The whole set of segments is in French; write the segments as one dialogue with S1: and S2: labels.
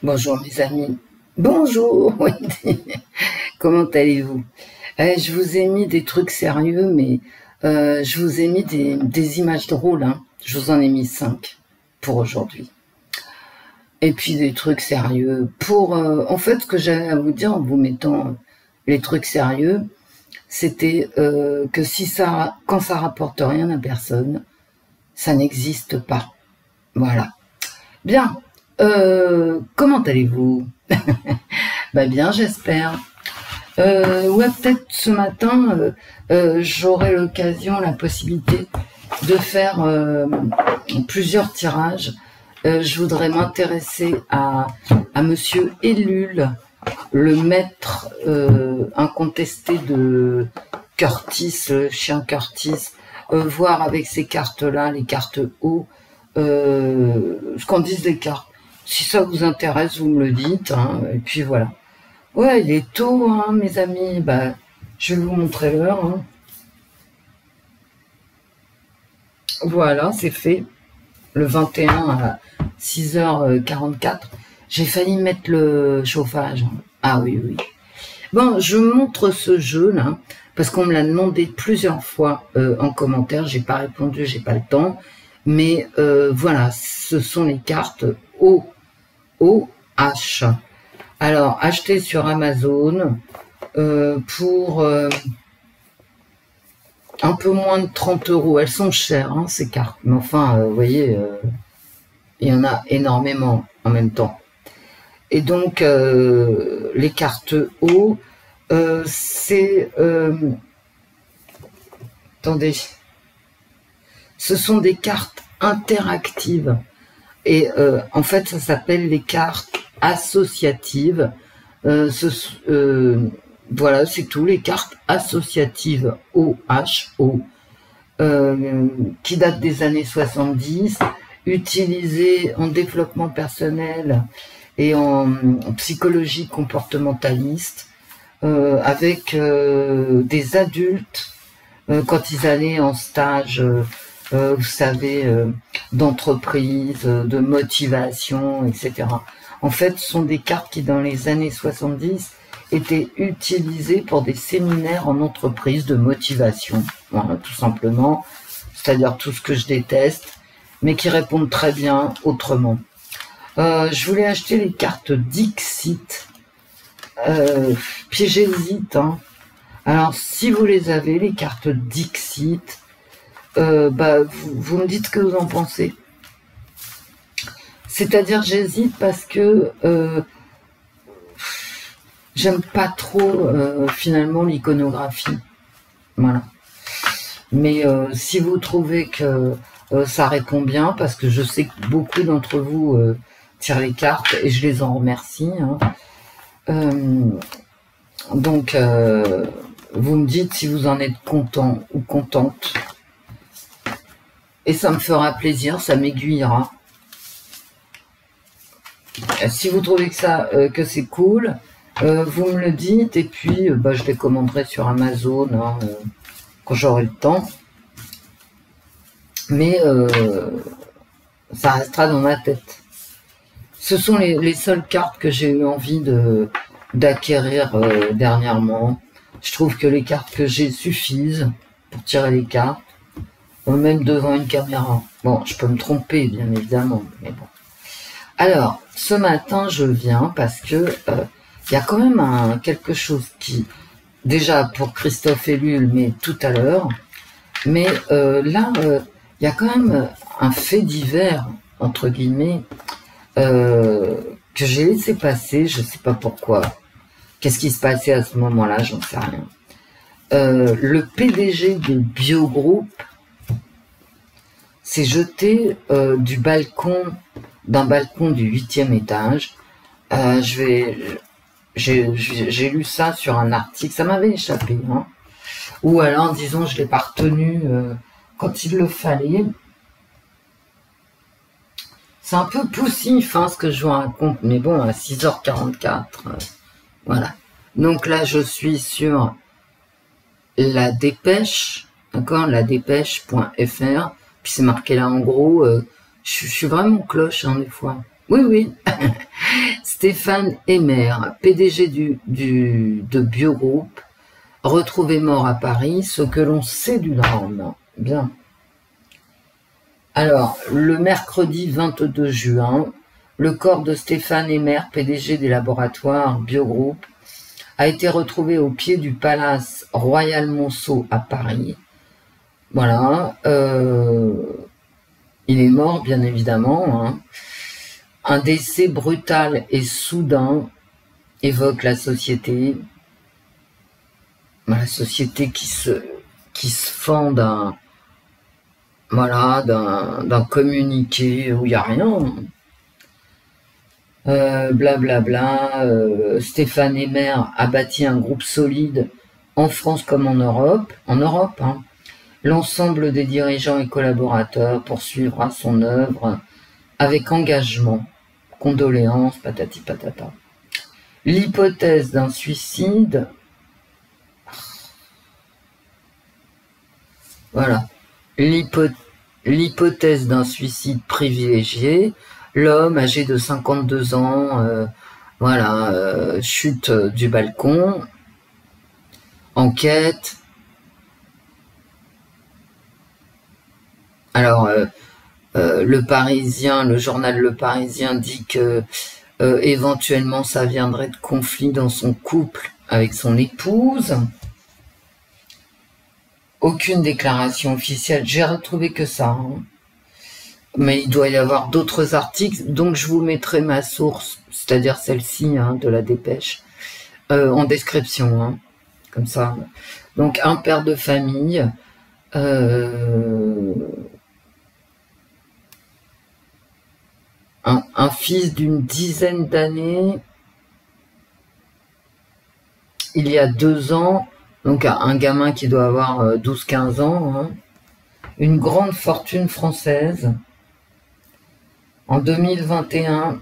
S1: Bonjour mes amis. Bonjour. Oui. Comment allez-vous? Je vous ai mis des trucs sérieux, mais je vous ai mis des images drôles. Hein. Je vous en ai mis 5 pour aujourd'hui. Et puis des trucs sérieux. En fait, ce que j'avais à vous dire en vous mettant les trucs sérieux, c'était que quand ça rapporte rien à personne, ça n'existe pas. Voilà. Bien. Comment allez-vous? Bah bien, j'espère. Ouais, peut-être ce matin, j'aurai l'occasion, la possibilité de faire plusieurs tirages. Je voudrais m'intéresser à Monsieur Ellul, le maître incontesté de Curtis, le chien Curtis, voir avec ces cartes-là, les cartes haut, ce qu'en disent les cartes. Si ça vous intéresse, vous me le dites, hein, et puis voilà. Ouais, il est tôt, hein, mes amis. Bah, je vais vous montrer l'heure. Hein. Voilà, c'est fait. Le 21 à 6h44. J'ai failli mettre le chauffage. Ah oui, oui. Bon, je montre ce jeu-là, parce qu'on me l'a demandé plusieurs fois en commentaire. J'ai pas répondu, j'ai pas le temps. Mais voilà, ce sont les cartes OH. Alors, acheté sur Amazon pour un peu moins de 30 €. Elles sont chères, hein, ces cartes. Mais enfin, vous voyez, il y en a énormément en même temps. Et donc, les cartes haut, c'est... attendez. Ce sont des cartes interactives. Et en fait, ça s'appelle les cartes associatives. Voilà, c'est tout, les cartes associatives OHO, qui datent des années 70, utilisées en développement personnel et en psychologie comportementaliste, avec des adultes quand ils allaient en stage, vous savez, d'entreprise, de motivation, etc. En fait, ce sont des cartes qui, dans les années 70, étaient utilisées pour des séminaires en entreprise de motivation. Voilà, tout simplement. C'est-à-dire tout ce que je déteste, mais qui répondent très bien autrement. Je voulais acheter les cartes Dixit. Puis j'hésite. Hein. Alors, si vous les avez, les cartes Dixit, bah, vous me dites ce que vous en pensez. C'est-à-dire, j'hésite parce que j'aime pas trop finalement l'iconographie. Voilà. Mais si vous trouvez que ça répond bien, parce que je sais que beaucoup d'entre vous tirent les cartes et je les en remercie. Hein. Donc, vous me dites si vous en êtes content ou contente. Et ça me fera plaisir, ça m'aiguillera. Si vous trouvez que c'est cool, vous me le dites et puis bah, je les commanderai sur Amazon hein, quand j'aurai le temps. Mais ça restera dans ma tête. Ce sont les seules cartes que j'ai eu envie d'acquérir dernièrement. Je trouve que les cartes que j'ai suffisent pour tirer les cartes. Même devant une caméra. Bon, je peux me tromper, bien évidemment, mais bon. Alors, ce matin, je viens parce que y a quand même quelque chose qui, déjà pour Christophe Ellul, mais tout à l'heure, mais là, y a quand même un fait divers, entre guillemets, que j'ai laissé passer, je sais pas pourquoi. Qu'est-ce qui se passait à ce moment-là, j'en sais rien. Le PDG de Biogroup s'est jeté d'un balcon du 8e étage. J'ai lu ça sur un article, ça m'avait échappé. Hein. Ou alors, disons, je l'ai pas retenu quand il le fallait. C'est un peu poussif hein, ce que je vous raconte, mais bon, à 6h44, voilà. Donc là, je suis sur la dépêche, d'accord, la dépêche.fr. Puis c'est marqué là en gros, je suis vraiment cloche hein, des fois. Oui, oui. Stéphane Emer, PDG de Biogroupe, retrouvé mort à Paris, ce que l'on sait du drame. Bien. Alors, le mercredi 22 juin, le corps de Stéphane Emer, PDG des laboratoires Biogroupe, a été retrouvé au pied du Palace Royal Monceau à Paris. Voilà. Il est mort, bien évidemment. Hein. Un décès brutal et soudain évoque la société. La société qui se fend d'un communiqué où il n'y a rien. Blablabla. Stéphane Emer a bâti un groupe solide en France comme en Europe. En Europe, hein. L'ensemble des dirigeants et collaborateurs poursuivra son œuvre avec engagement. Condoléances, patati patata. L'hypothèse d'un suicide. Voilà. L'hypothèse d'un suicide privilégié. L'homme âgé de 52 ans, chute du balcon. Enquête. Alors, le journal Le Parisien dit que éventuellement ça viendrait de conflits dans son couple avec son épouse. Aucune déclaration officielle, j'ai retrouvé que ça. Hein. Mais il doit y avoir d'autres articles, donc je vous mettrai ma source, c'est-à-dire celle-ci, hein, de la Dépêche, en description. Hein, comme ça. Donc un père de famille, un fils d'une dizaine d'années, il y a 2 ans, donc un gamin qui doit avoir 12-15 ans, hein, une grande fortune française. En 2021,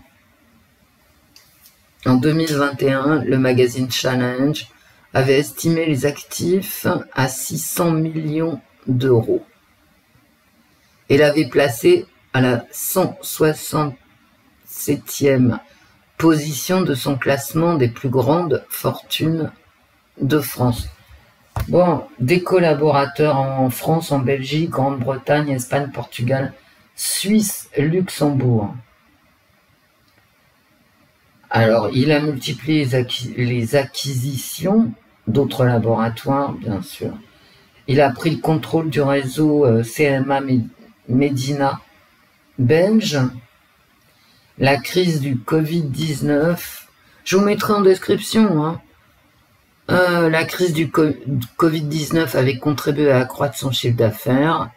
S1: le magazine Challenge avait estimé les actifs à 600 millions d'euros et l'avait placé à la 167e position de son classement des plus grandes fortunes de France. Bon, des collaborateurs en France, en Belgique, Grande-Bretagne, Espagne, Portugal, Suisse, Luxembourg. Alors, il a multiplié les acquisitions d'autres laboratoires, bien sûr. Il a pris le contrôle du réseau CMA Medina belge. La crise du Covid-19, je vous mettrai en description, hein. La crise du Covid-19 avait contribué à accroître son chiffre d'affaires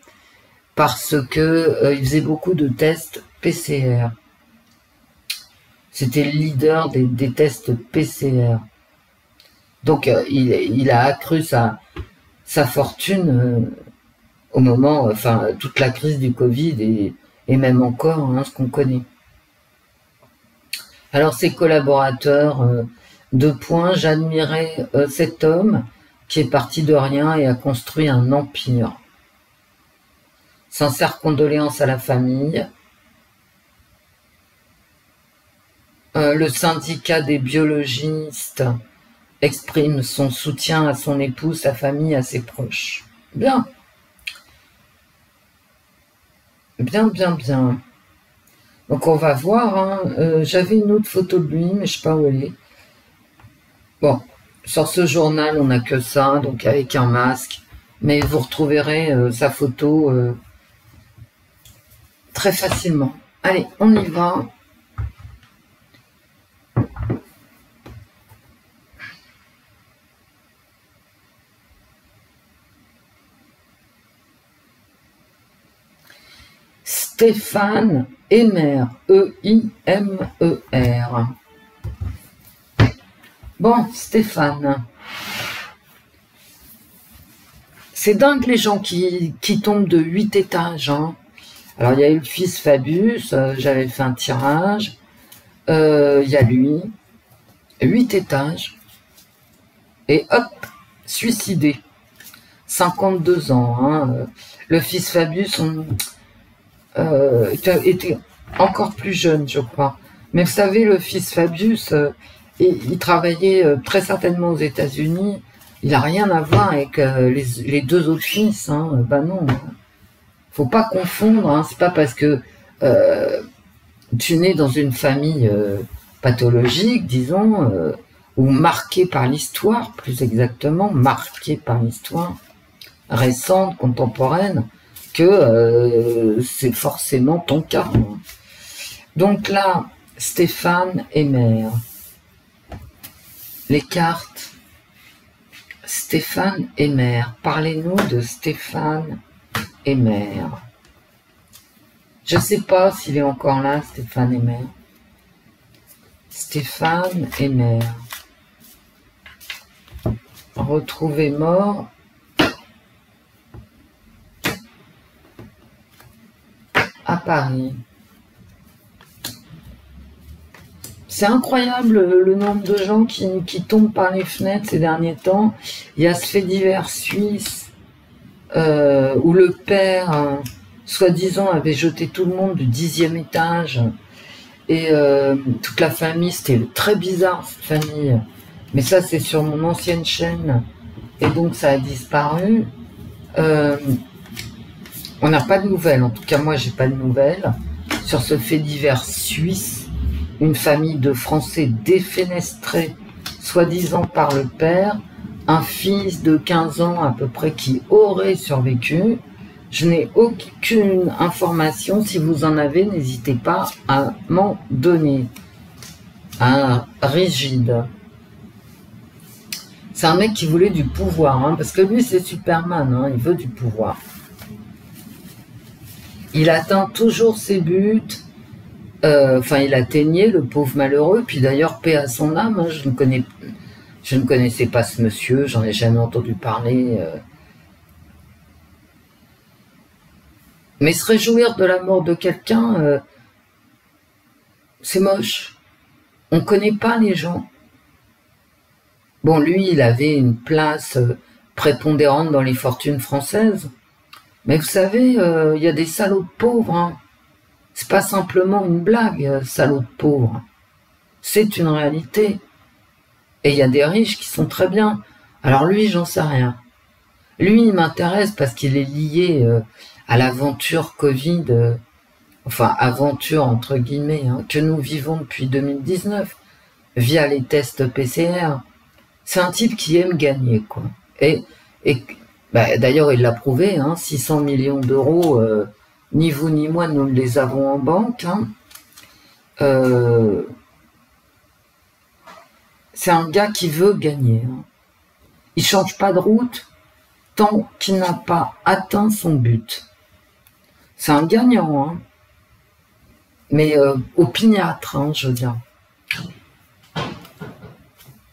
S1: parce que il faisait beaucoup de tests PCR. C'était le leader des tests PCR. Donc il a accru sa fortune au moment, toute la crise du Covid et même encore, hein, ce qu'on connaît. Alors ses collaborateurs, 2 points, j'admirais cet homme qui est parti de rien et a construit un empire. Sincères condoléances à la famille. Le syndicat des biologistes exprime son soutien à son épouse, sa famille, à ses proches. Bien. Bien, bien, bien. Donc on va voir. Hein. J'avais une autre photo de lui, mais je sais pas où elle est. Bon, sur ce journal, on n'a que ça, donc avec un masque. Mais vous retrouverez sa photo très facilement. Allez, on y va. Stéphane Emer, E-I-M-E-R. Bon, Stéphane. C'est dingue les gens qui tombent de 8 étages. Hein. Alors, il y a eu le fils Fabius, j'avais fait un tirage. Il y a lui. 8 étages. Et hop, suicidé. 52 ans. Hein. Le fils Fabius était encore plus jeune, je crois. Mais vous savez, le fils Fabius, il travaillait très certainement aux États-Unis. Il n'a rien à voir avec les deux autres fils. Hein. Ben non, faut pas confondre. Hein. C'est pas parce que tu nais dans une famille pathologique, disons, ou marquée par l'histoire, plus exactement, marquée par l'histoire récente, contemporaine, que c'est forcément ton cas. Hein. Donc là, Stéphane et Mère. Les cartes. Stéphane et Mère. Parlez-nous de Stéphane et Mère. Je ne sais pas s'il est encore là, Stéphane et Mère. Stéphane et Mère. Retrouvé mort. À Paris. C'est incroyable le nombre de gens qui tombent par les fenêtres ces derniers temps. Il y a ce fait divers suisse où le père, soi-disant, avait jeté tout le monde du 10e étage. Et toute la famille, c'était très bizarre cette famille. Mais ça, c'est sur mon ancienne chaîne. Et donc, ça a disparu. On n'a pas de nouvelles. En tout cas, moi, j'ai pas de nouvelles sur ce fait divers suisse. Une famille de Français défenestrés, soi-disant par le père, un fils de 15 ans à peu près qui aurait survécu. Je n'ai aucune information. Si vous en avez, n'hésitez pas à m'en donner. Un rigide. C'est un mec qui voulait du pouvoir, hein, parce que lui, c'est Superman, hein, il veut du pouvoir. Il atteint toujours ses buts. Enfin, il atteignait le pauvre malheureux. Puis d'ailleurs, paix à son âme. Hein, je ne connaissais pas ce monsieur. J'en ai jamais entendu parler. Mais se réjouir de la mort de quelqu'un, c'est moche. On ne connaît pas les gens. Bon, lui, il avait une place prépondérante dans les fortunes françaises. Mais vous savez, il y a des salauds de pauvres. Hein. C'est pas simplement une blague, salaud de pauvre. C'est une réalité. Et il y a des riches qui sont très bien. Alors lui, j'en sais rien. Lui, il m'intéresse parce qu'il est lié à l'aventure Covid, enfin aventure entre guillemets, hein, que nous vivons depuis 2019 via les tests PCR. C'est un type qui aime gagner, quoi. Et bah, d'ailleurs, il l'a prouvé, hein, 600 millions d'euros. Ni vous ni moi, nous les avons en banque. Hein. C'est un gars qui veut gagner. Hein. Il change pas de route tant qu'il n'a pas atteint son but. C'est un gagnant, hein. Mais opiniâtre, hein, je veux dire.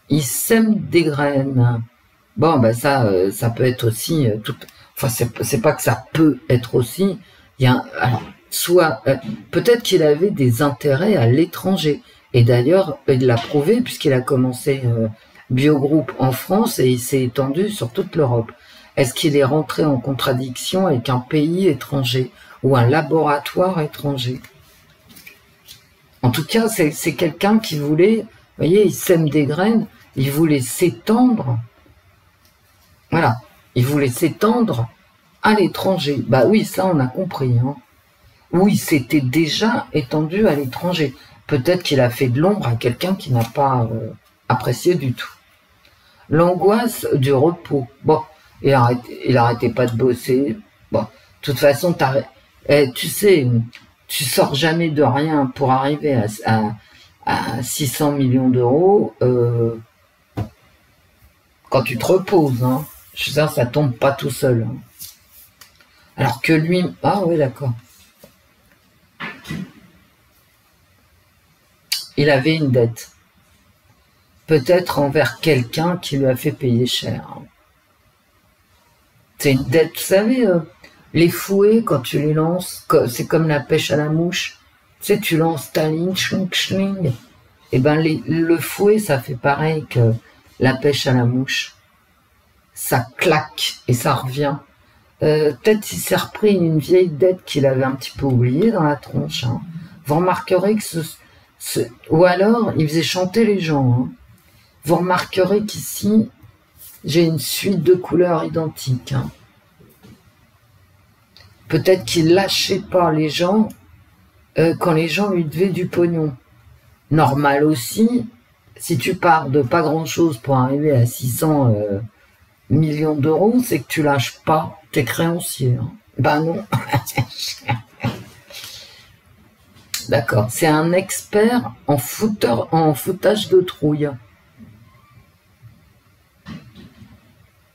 S1: Il sème des graines. Bon, ben ça peut être aussi... Enfin, c'est pas que ça peut être aussi... Alors, soit peut-être qu'il avait des intérêts à l'étranger. Et d'ailleurs, il l'a prouvé puisqu'il a commencé Biogroup en France et il s'est étendu sur toute l'Europe. Est-ce qu'il est rentré en contradiction avec un pays étranger ou un laboratoire étranger? En tout cas, c'est quelqu'un qui voulait, vous voyez, il sème des graines, il voulait s'étendre. Voilà, il voulait s'étendre à l'étranger. Bah oui, ça on a compris. Hein. Oui, il s'était déjà étendu à l'étranger. Peut-être qu'il a fait de l'ombre à quelqu'un qui n'a pas apprécié du tout. L'angoisse du repos. Bon, il arrêtait pas de bosser. Bon, de toute façon, tu sais, tu sors jamais de rien pour arriver à 600 millions d'euros quand tu te reposes. Hein. Ça tombe pas tout seul. Hein. Alors que lui... Ah oui, d'accord. Il avait une dette. Peut-être envers quelqu'un qui lui a fait payer cher. C'est une dette, vous savez, les fouets, quand tu les lances, c'est comme la pêche à la mouche. Tu sais, tu lances ta ligne, schling, schling. Et ben, le fouet, ça fait pareil que la pêche à la mouche. Ça claque et ça revient. Peut-être qu'il s'est repris une vieille dette qu'il avait un petit peu oubliée dans la tronche. Hein. Vous remarquerez que Ou alors, il faisait chanter les gens. Hein. Vous remarquerez qu'ici, j'ai une suite de couleurs identiques. Hein. Peut-être qu'il lâchait pas les gens quand les gens lui devaient du pognon. Normal aussi, si tu pars de pas grand-chose pour arriver à 600 millions d'euros, c'est que tu lâches pas tes créanciers. Hein. Ben non. D'accord, c'est un expert en foutage de trouille.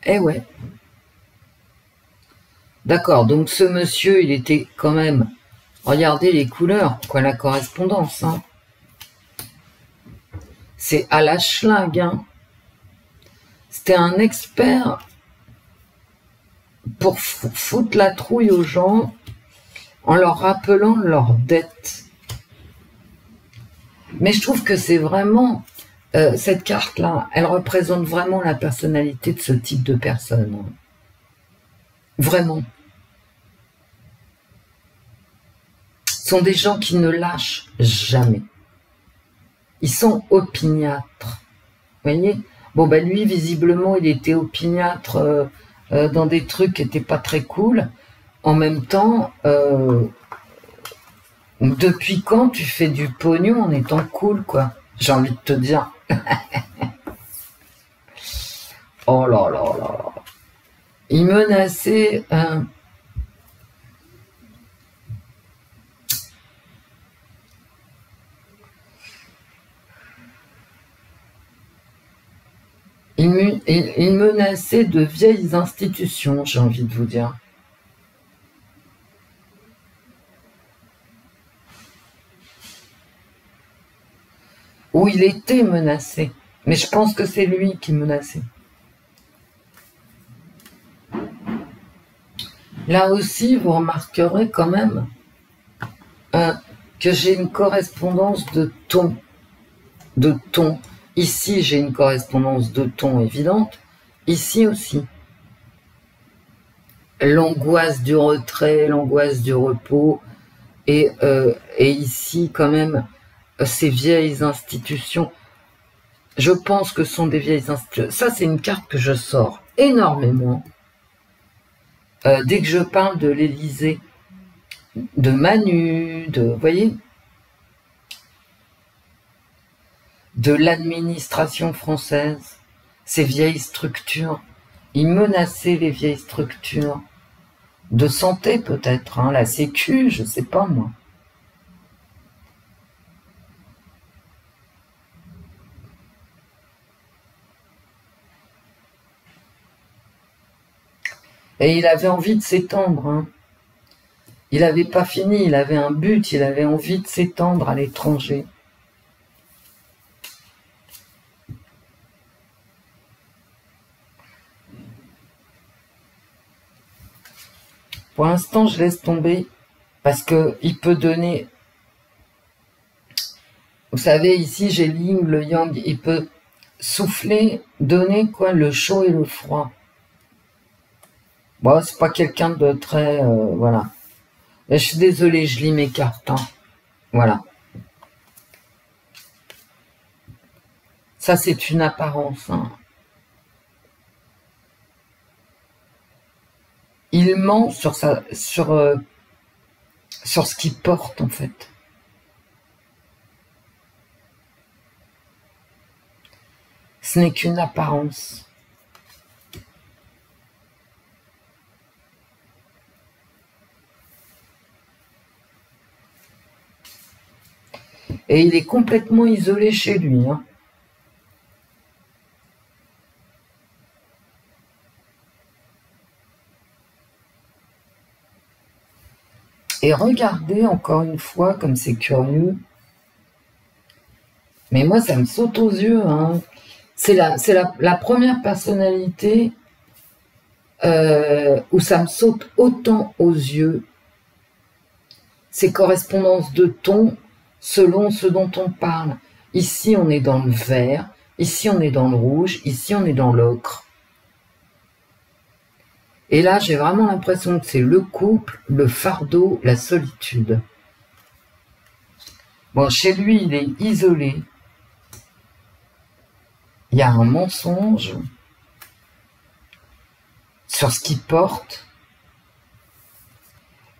S1: Eh ouais. D'accord, donc ce monsieur, il était quand même... Regardez les couleurs, quoi, la correspondance. Hein. C'est à la schlingue. Hein. C'était un expert pour foutre la trouille aux gens en leur rappelant leurs dettes. Mais je trouve que c'est vraiment... cette carte-là, elle représente vraiment la personnalité de ce type de personne. Vraiment. Ce sont des gens qui ne lâchent jamais. Ils sont opiniâtres. Vous voyez? Bon, ben lui, visiblement, il était opiniâtre dans des trucs qui n'étaient pas très cool. En même temps, depuis quand tu fais du pognon en étant cool, quoi? J'ai envie de te dire. Oh là là là là. Il menaçait... il menaçait de vieilles institutions, j'ai envie de vous dire. Où il était menacé. Mais je pense que c'est lui qui menaçait. Là aussi, vous remarquerez quand même que j'ai une correspondance de ton. De ton. Ici, j'ai une correspondance de ton évidente. Ici aussi. L'angoisse du retrait, l'angoisse du repos. Et ici, quand même, ces vieilles institutions. Je pense que ce sont des vieilles institutions. Ça, c'est une carte que je sors énormément. Dès que je parle de l'Élysée, de Manu, vous voyez, de l'administration française, ces vieilles structures, ils menaçaient les vieilles structures, de santé peut-être, hein, la Sécu, je sais pas moi. Et il avait envie de s'étendre. Hein. Il n'avait pas fini, il avait un but, il avait envie de s'étendre à l'étranger. Pour l'instant, je laisse tomber parce qu'il peut donner... Vous savez, ici, j'ai l'yin, le yang, il peut souffler, donner quoi, le chaud et le froid. Bon, c'est pas quelqu'un de très... voilà. Et je suis désolée, je lis mes cartes. Hein. Voilà. Ça, c'est une apparence. Hein. Il ment sur ce qu'il porte, en fait. Ce n'est qu'une apparence. Et il est complètement isolé chez lui. Hein. Et regardez encore une fois comme c'est curieux. Mais moi, ça me saute aux yeux. Hein. C'est la première personnalité où ça me saute autant aux yeux. Ces correspondances de ton selon ce dont on parle. Ici, on est dans le vert. Ici, on est dans le rouge. Ici, on est dans l'ocre. Et là, j'ai vraiment l'impression que c'est le couple, le fardeau, la solitude. Bon, chez lui, il est isolé. Il y a un mensonge sur ce qu'il porte.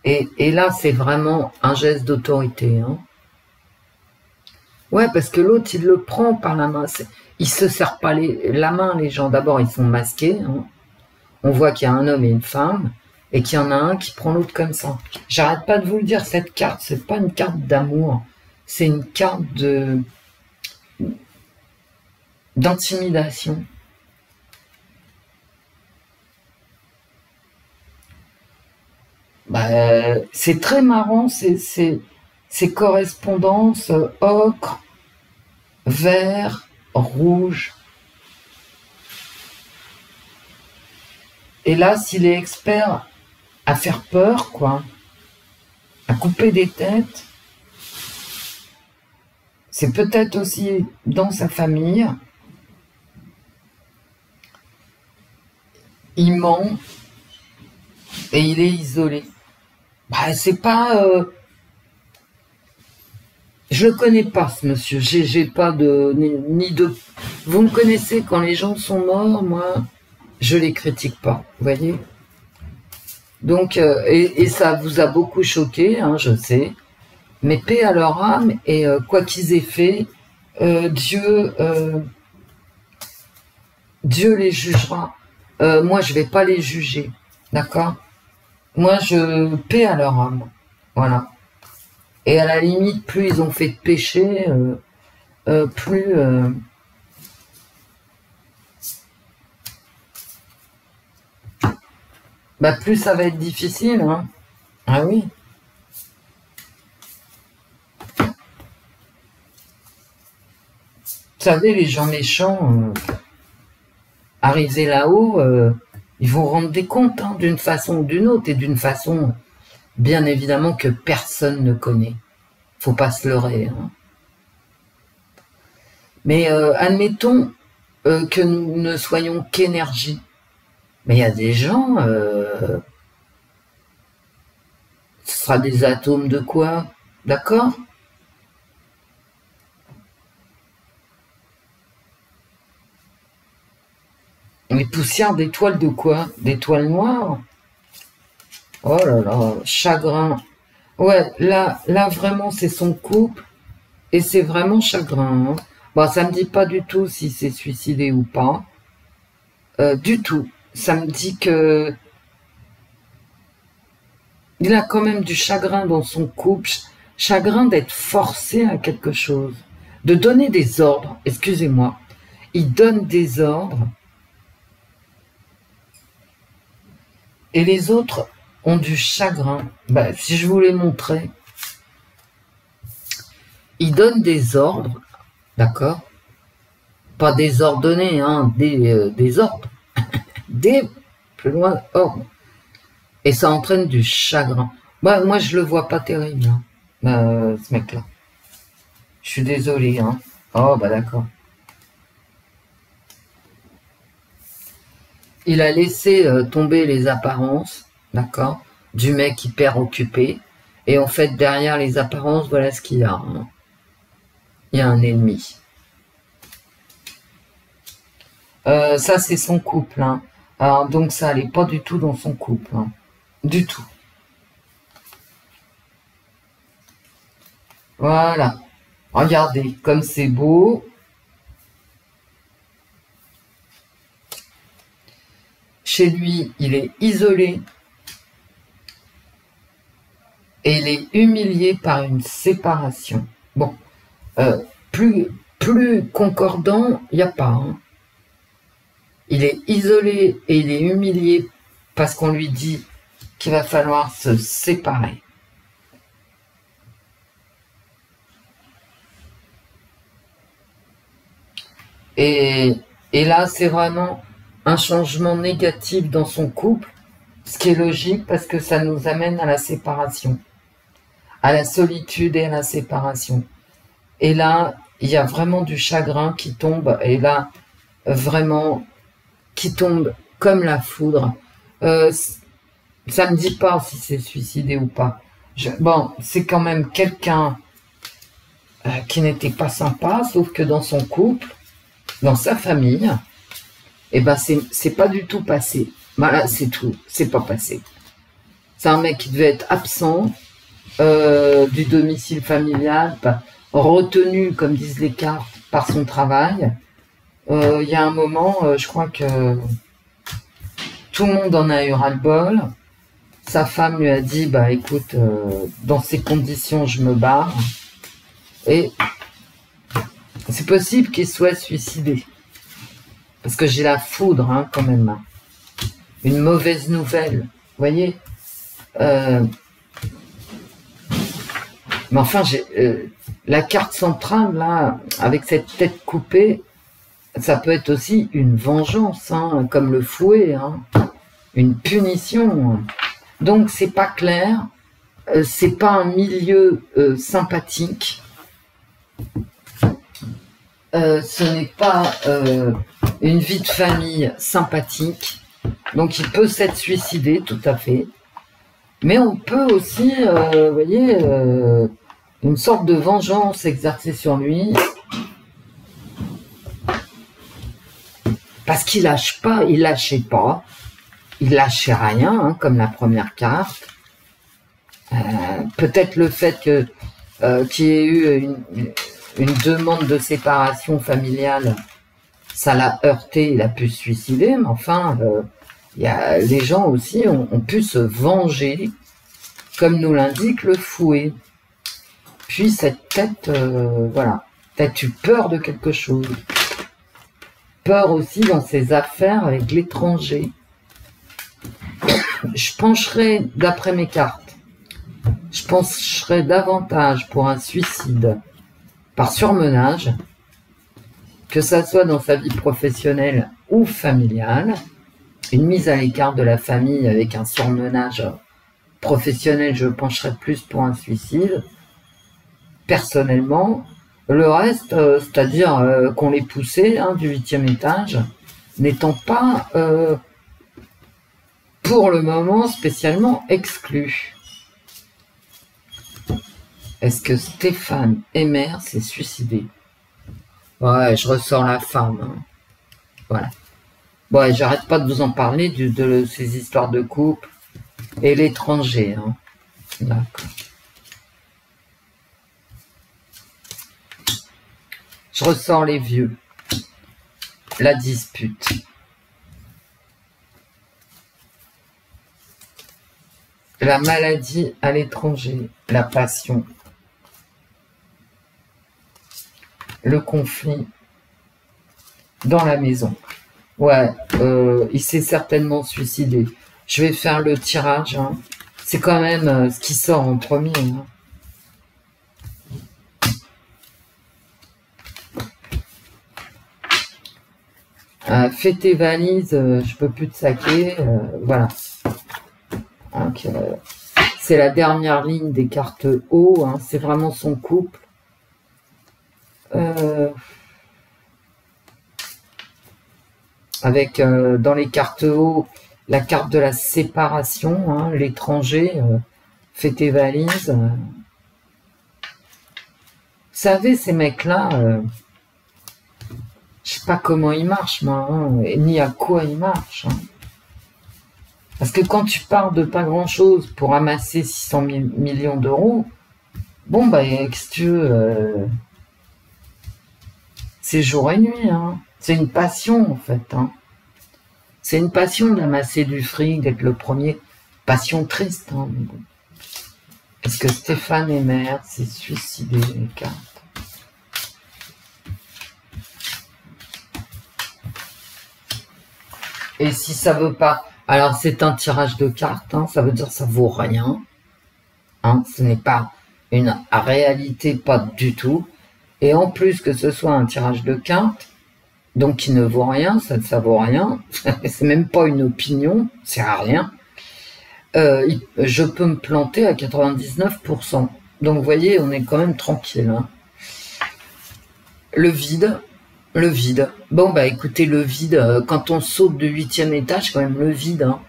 S1: Et là, c'est vraiment un geste d'autorité. Hein. Ouais, parce que l'autre, il le prend par la main. Il se serre pas la main, les gens. D'abord, ils sont masqués. Hein. On voit qu'il y a un homme et une femme, et qu'il y en a un qui prend l'autre comme ça. J'arrête pas de vous le dire, cette carte, c'est pas une carte d'amour. C'est une carte d'intimidation. Bah, c'est très marrant, ces correspondances ocre, vert, rouge. Et là, s'il est expert à faire peur, quoi, à couper des têtes, c'est peut-être aussi dans sa famille. Il ment et il est isolé. Bah, c'est pas... je le connais pas, ce monsieur. J'ai pas de... Ni de... Vous me connaissez, quand les gens sont morts, moi, je les critique pas, vous voyez. Donc, et ça vous a beaucoup choqué, hein, je sais. Mais paix à leur âme, et quoi qu'ils aient fait, Dieu les jugera. Moi, je vais pas les juger, d'accord? Moi, je paix à leur âme, voilà. Et à la limite, plus ils ont fait de péché, plus... bah, plus ça va être difficile, hein. Ah oui. Vous savez, les gens méchants, arrivés là-haut, ils vont rendre des comptes, hein, d'une façon ou d'une autre, et d'une façon, bien évidemment, que personne ne connaît. Faut pas se leurrer. Hein. Mais admettons que nous ne soyons qu'énergie. Mais il y a des gens, ce sera des atomes de quoi? D'accord? Les poussières d'étoiles de quoi? D'étoiles noires? Oh là là, chagrin. Ouais, là vraiment, c'est son couple. Et c'est vraiment chagrin. Hein. Bon, ça me dit pas du tout si c'est suicidé ou pas. Du tout. Ça me dit que il a quand même du chagrin dans son couple. Chagrin d'être forcé à quelque chose. De donner des ordres. Excusez-moi. Il donne des ordres. Et les autres ont du chagrin. Bah, si je vous les montrais. Il donne des ordres. D'accord? Pas désordonnés, hein, des ordres. Des, plus loin, ordres. Et ça entraîne du chagrin. Bah, moi, je le vois pas terrible, hein, ce mec-là. Je suis désolé, hein. Oh, bah d'accord. Il a laissé tomber les apparences, d'accord, du mec hyper occupé. Et en fait, derrière les apparences, voilà ce qu'il y a. Hein. Il y a un ennemi. Ça, c'est son couple. Hein. Alors, donc, ça allait pas du tout dans son couple. Hein. Du tout. Voilà. Regardez, comme c'est beau. Chez lui, il est isolé. Et il est humilié par une séparation. Bon, plus concordant, il n'y a pas. Hein. Il est isolé et il est humilié parce qu'on lui dit qu'il va falloir se séparer. Et là, c'est vraiment un changement négatif dans son couple, ce qui est logique parce que ça nous amène à la séparation, à la solitude et à la séparation. Et là, il y a vraiment du chagrin qui tombe, et là, vraiment, qui tombe comme la foudre. Ça me dit pas si c'est suicidé ou pas. Bon, c'est quand même quelqu'un qui n'était pas sympa, sauf que dans son couple, dans sa famille, et ben c'est pas du tout passé. Voilà, c'est tout, c'est pas passé. C'est un mec qui devait être absent du domicile familial, retenu, comme disent les cartes, par son travail. Il y a un moment, je crois que tout le monde en a eu ras-le-bol. Sa femme lui a dit, bah écoute, dans ces conditions, je me barre. Et c'est possible qu'il soit suicidé. Parce que j'ai la foudre, hein, quand même. Une mauvaise nouvelle, vous voyez. Mais enfin, la carte centrale, là, avec cette tête coupée, ça peut être aussi une vengeance, hein, comme le fouet, hein, une punition. Donc, c'est pas clair, c'est pas un milieu sympathique. Ce n'est pas une vie de famille sympathique. Donc, il peut s'être suicidé, tout à fait. Mais on peut aussi, vous voyez, une sorte de vengeance exercée sur lui. Parce qu'il lâche pas, il lâchait pas. Il lâchait rien, hein, comme la première carte. Peut-être le fait que qu'il y ait eu une demande de séparation familiale, ça l'a heurté, il a pu se suicider, mais enfin, les gens aussi ont pu se venger, comme nous l'indique le fouet. Puis cette tête, voilà, peut-être eu peur de quelque chose. Peur aussi dans ses affaires avec l'étranger. Je pencherai, d'après mes cartes, je pencherai davantage pour un suicide par surmenage, que ça soit dans sa vie professionnelle ou familiale, une mise à l'écart de la famille avec un surmenage professionnel, je pencherai plus pour un suicide, personnellement. Le reste, c'est-à-dire qu'on les poussait du 8e étage, n'étant pas, pour le moment, spécialement exclu. Est-ce que Stéphane Emer s'est suicidé? Ouais, je ressors la femme. Hein. Voilà. Bon, j'arrête pas de vous en parler de ces histoires de couple et l'étranger. Hein. D'accord. Je ressors les vieux. La dispute. La maladie à l'étranger. La passion. Le conflit dans la maison. Ouais, il s'est certainement suicidé. Je vais faire le tirage. Hein. C'est quand même ce qui sort en premier. Hein. Fais tes valises, je peux plus te saquer. Voilà. Donc, c'est la dernière ligne des cartes haut. Hein. C'est vraiment son couple. Avec dans les cartes haut la carte de la séparation, hein, l'étranger, fais tes valises. Vous savez, ces mecs-là, je sais pas comment ils marchent, moi, hein, ni à quoi ils marchent. Hein. Parce que quand tu pars de pas grand-chose pour amasser 600 millions d'euros, bon, bah, qu'est-ce que tu veux, c'est jour et nuit, hein. C'est une passion, en fait. Hein. C'est une passion d'amasser du fric, d'être le premier. Passion triste. Hein. Est-ce que Stéphane Emer s'est suicidé, les cartes? Et si ça veut pas... Alors, c'est un tirage de cartes. Hein, ça veut dire que ça vaut rien. Hein, ce n'est pas une réalité, pas du tout. Et en plus que ce soit un tirage de cartes, donc qui ne vaut rien, ça vaut rien, c'est même pas une opinion, ça sert à rien, je peux me planter à 99%. Donc vous voyez, on est quand même tranquille. Hein. Le vide. Bon bah écoutez, le vide, quand on saute de 8e étage, quand même le vide. Hein.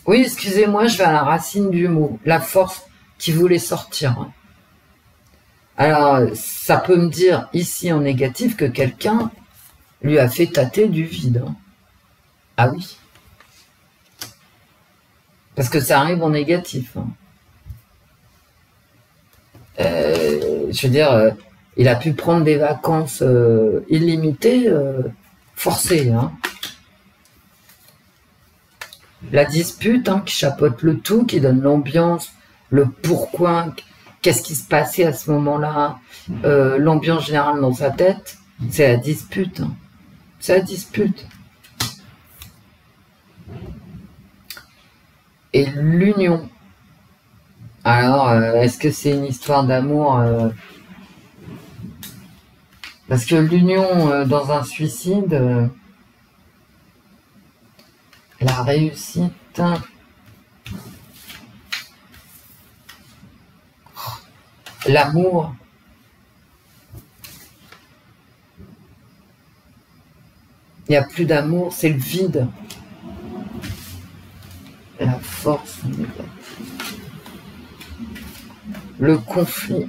S1: Oui, excusez-moi, je vais à la racine du mot, la force qui voulait sortir. Hein. Alors, ça peut me dire ici en négatif que quelqu'un lui a fait tâter du vide. Hein. Ah oui. Parce que ça arrive en négatif. Hein. Je veux dire, il a pu prendre des vacances illimitées, forcées. Hein. La dispute hein, qui chapeaute le tout, qui donne l'ambiance, le pourquoi, qu'est-ce qui se passait à ce moment-là, l'ambiance générale dans sa tête, c'est la dispute. Hein. C'est la dispute. Et l'union. Alors, est-ce que c'est une histoire d'amour parce que l'union dans un suicide, la réussite, l'amour, il n'y a plus d'amour, c'est le vide. La force, le conflit.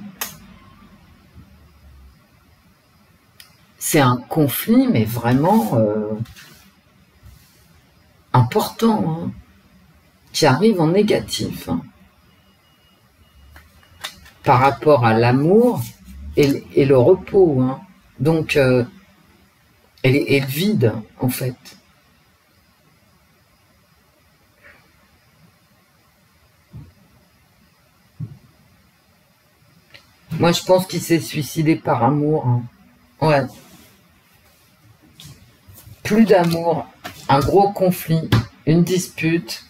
S1: C'est un conflit, mais vraiment important, hein, qui arrive en négatif. Hein, par rapport à l'amour et le repos. Hein. Donc, et le vide, en fait. Moi, je pense qu'il s'est suicidé par amour. Hein. Ouais. Plus d'amour, un gros conflit, une dispute.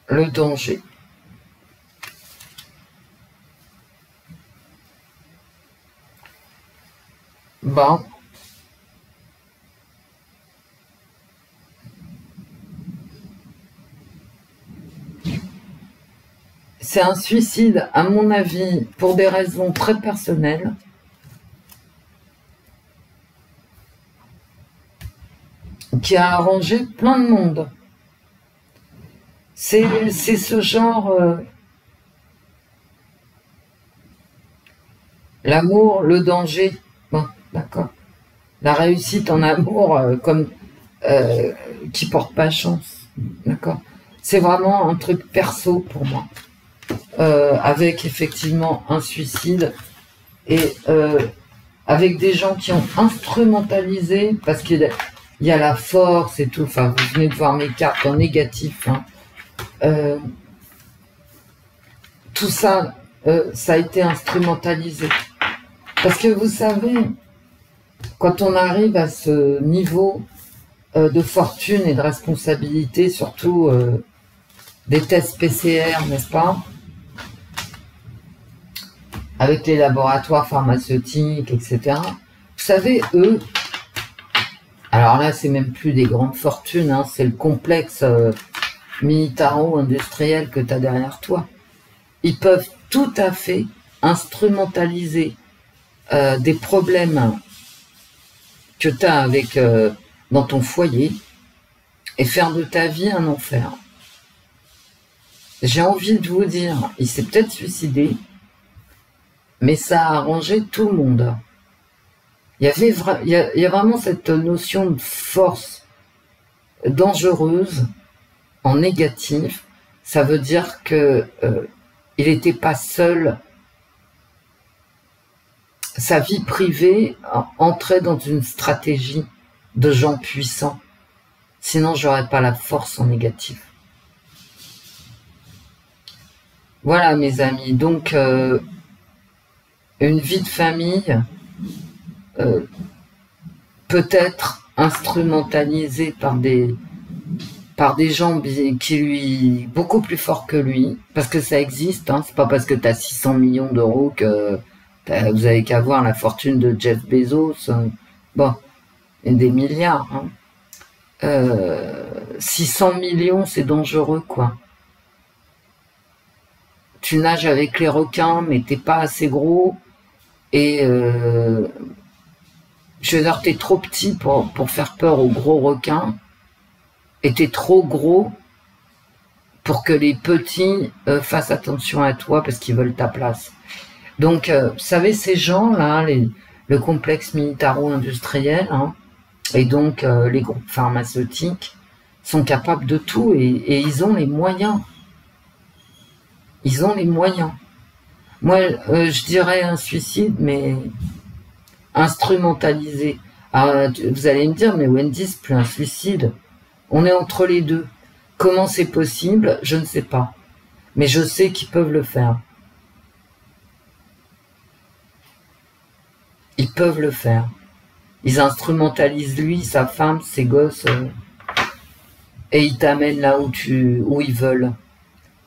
S1: Le danger. Bon. C'est un suicide, à mon avis, pour des raisons très personnelles. Qui a arrangé plein de monde. C'est ce genre... l'amour, le danger. Bon, d'accord. La réussite en amour, comme qui porte pas chance. D'accord. C'est vraiment un truc perso pour moi. Avec effectivement un suicide et avec des gens qui ont instrumentalisé parce qu'il y a la force et tout. Enfin, vous venez de voir mes cartes en négatif. Hein. Tout ça, ça a été instrumentalisé. Parce que vous savez, quand on arrive à ce niveau de fortune et de responsabilité, surtout des tests PCR, n'est-ce pas? Avec les laboratoires pharmaceutiques, etc. Vous savez, eux, alors là, c'est même plus des grandes fortunes, hein, c'est le complexe militaro-industriel que tu as derrière toi. Ils peuvent tout à fait instrumentaliser des problèmes que tu as avec, dans ton foyer et faire de ta vie un enfer. J'ai envie de vous dire, il s'est peut-être suicidé, mais ça a arrangé tout le monde. Il y a vraiment cette notion de force dangereuse en négatif. Ça veut dire que il n'était pas seul. Sa vie privée entrait dans une stratégie de gens puissants. Sinon, j'aurais pas la force en négatif. Voilà, mes amis. Donc, une vie de famille peut-être instrumentalisée par des gens qui lui beaucoup plus forts que lui, parce que ça existe. Hein, c'est pas parce que tu as 600 millions d'euros que vous avez qu'à voir la fortune de Jeff Bezos. Bon, et des milliards. Hein. 600 millions, c'est dangereux, quoi. Tu nages avec les requins, mais t'es pas assez gros. Et je veux dire, t'es trop petit pour faire peur aux gros requins. Et t'es trop gros pour que les petits fassent attention à toi parce qu'ils veulent ta place. Donc, vous savez, ces gens-là, le complexe militaro-industriel, hein, et donc les groupes pharmaceutiques, sont capables de tout et ils ont les moyens. Ils ont les moyens. Moi, je dirais un suicide, mais instrumentalisé. Alors, vous allez me dire, mais Wendy, c'est plus un suicide. On est entre les deux. Comment c'est possible? Je ne sais pas. Mais je sais qu'ils peuvent le faire. Ils peuvent le faire. Ils instrumentalisent lui, sa femme, ses gosses, et ils t'amènent là où ils veulent.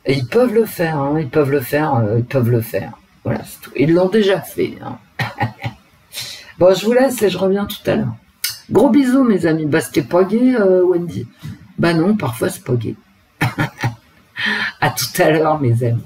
S1: Et ils peuvent le faire, hein, ils peuvent le faire, ils peuvent le faire. Voilà, c'est tout. Ils l'ont déjà fait. Hein. Bon, je vous laisse et je reviens tout à l'heure. Gros bisous, mes amis. Bah, c'était pas gay, Wendy. Bah non, parfois c'est pas gay. À tout à l'heure, mes amis.